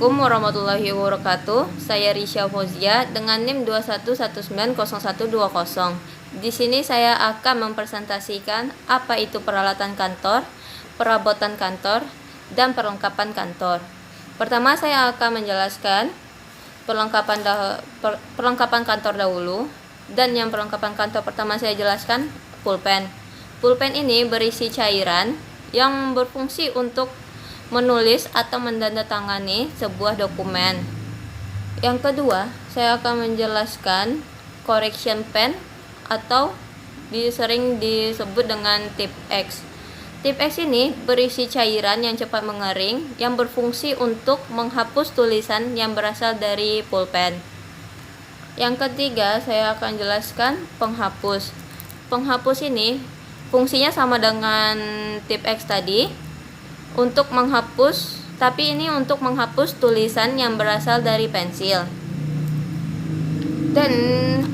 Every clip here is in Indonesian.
Assalamualaikum warahmatullahi wabarakatuh. Saya Risha Fauzia dengan NIM 21190120. Di sini saya akan mempresentasikan apa itu peralatan kantor, perabotan kantor, dan perlengkapan kantor. Pertama saya akan menjelaskan perlengkapan kantor dahulu. Dan yang perlengkapan kantor pertama saya jelaskan pulpen. Pulpen ini berisi cairan yang berfungsi untuk menulis atau menandatangani sebuah dokumen. Yang kedua, saya akan menjelaskan correction pen atau sering disebut dengan tip X. Tip X ini berisi cairan yang cepat mengering yang berfungsi untuk menghapus tulisan yang berasal dari pulpen. Yang ketiga, saya akan jelaskan penghapus. Penghapus ini fungsinya sama dengan tip X tadi, untuk menghapus, tapi ini untuk menghapus tulisan yang berasal dari pensil. Dan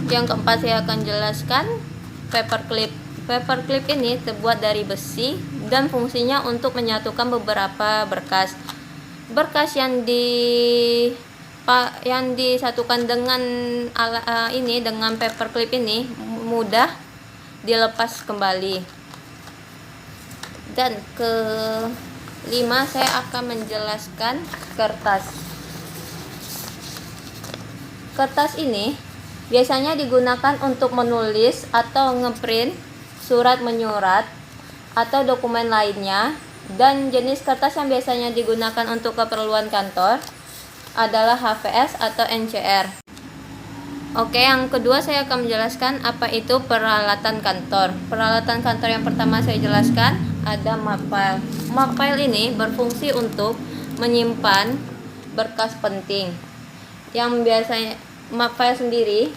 yang keempat saya akan jelaskan paperclip. Paperclip ini terbuat dari besi dan fungsinya untuk menyatukan beberapa berkas. Berkas yang disatukan dengan dengan paperclip ini mudah dilepas kembali. Dan kelima, saya akan menjelaskan kertas. Kertas ini biasanya digunakan untuk menulis atau ngeprint surat menyurat atau dokumen lainnya, dan jenis kertas yang biasanya digunakan untuk keperluan kantor adalah HVS atau NCR. Oke, yang kedua saya akan menjelaskan apa itu peralatan kantor. Peralatan kantor yang pertama saya jelaskan ada map file. Map file ini berfungsi untuk menyimpan berkas penting. Yang biasanya map file sendiri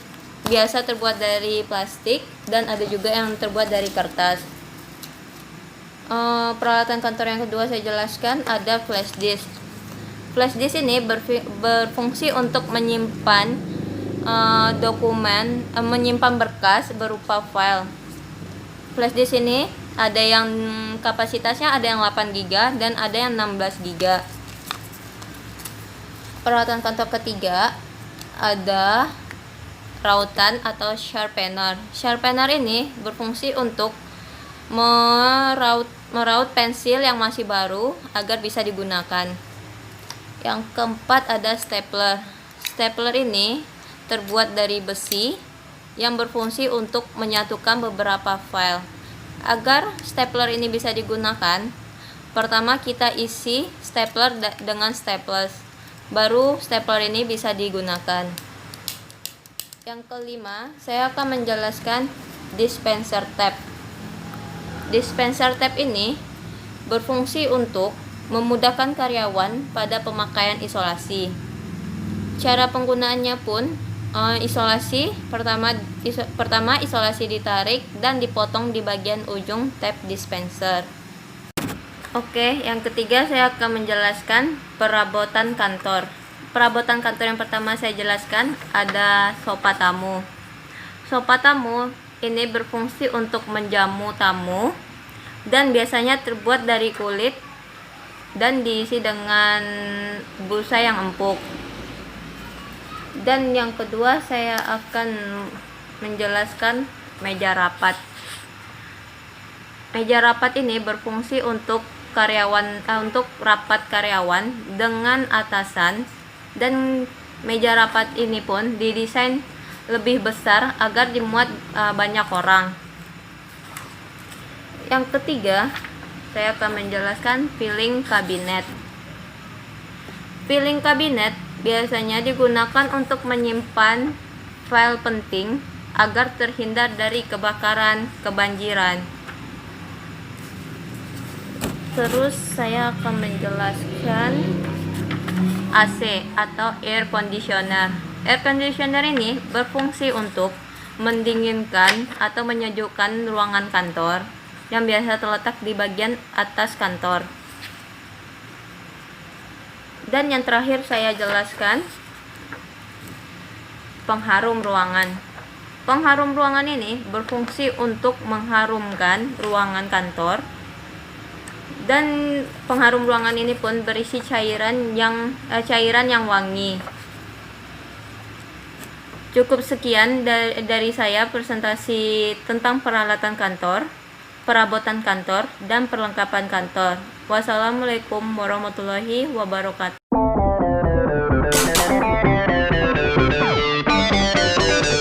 biasa terbuat dari plastik dan ada juga yang terbuat dari kertas. Peralatan kantor yang kedua saya jelaskan ada flash disk. Flash disk ini berfungsi untuk menyimpan dokumen, menyimpan berkas berupa file. Flash disk ini ada yang kapasitasnya ada yang 8 GB dan ada yang 16 GB. Peralatan kantor ketiga ada rautan atau sharpener. Sharpener ini berfungsi untuk meraut pensil yang masih baru agar bisa digunakan. Yang keempat ada stapler. Stapler ini terbuat dari besi yang berfungsi untuk menyatukan beberapa file. Agar stapler ini bisa digunakan, pertama kita isi stapler dengan staples, baru stapler ini bisa digunakan. Yang kelima, saya akan menjelaskan dispenser tape. Dispenser tape ini berfungsi untuk memudahkan karyawan pada pemakaian isolasi. Cara penggunaannya pun pertama isolasi ditarik dan dipotong di bagian ujung tape dispenser. Oke, yang ketiga saya akan menjelaskan perabotan kantor. Perabotan kantor yang pertama saya jelaskan ada sofa tamu. Sofa tamu ini berfungsi untuk menjamu tamu dan biasanya terbuat dari kulit dan diisi dengan busa yang empuk. Dan yang kedua saya akan menjelaskan meja rapat. Meja rapat ini berfungsi untuk rapat karyawan dengan atasan, dan meja rapat ini pun didesain lebih besar agar dimuat banyak orang. Yang ketiga saya akan menjelaskan filing cabinet. Filing cabinet biasanya digunakan untuk menyimpan file penting agar terhindar dari kebakaran, kebanjiran. Terus saya akan menjelaskan AC atau air conditioner. Air conditioner ini berfungsi untuk mendinginkan atau menyejukkan ruangan kantor yang biasa terletak di bagian atas kantor. Dan yang terakhir saya jelaskan pengharum ruangan. Pengharum ruangan ini berfungsi untuk mengharumkan ruangan kantor Dan pengharum ruangan ini pun berisi cairan yang wangi. Cukup sekian dari saya presentasi tentang peralatan kantor, perabotan kantor, dan perlengkapan kantor. Wassalamualaikum warahmatullahi wabarakatuh.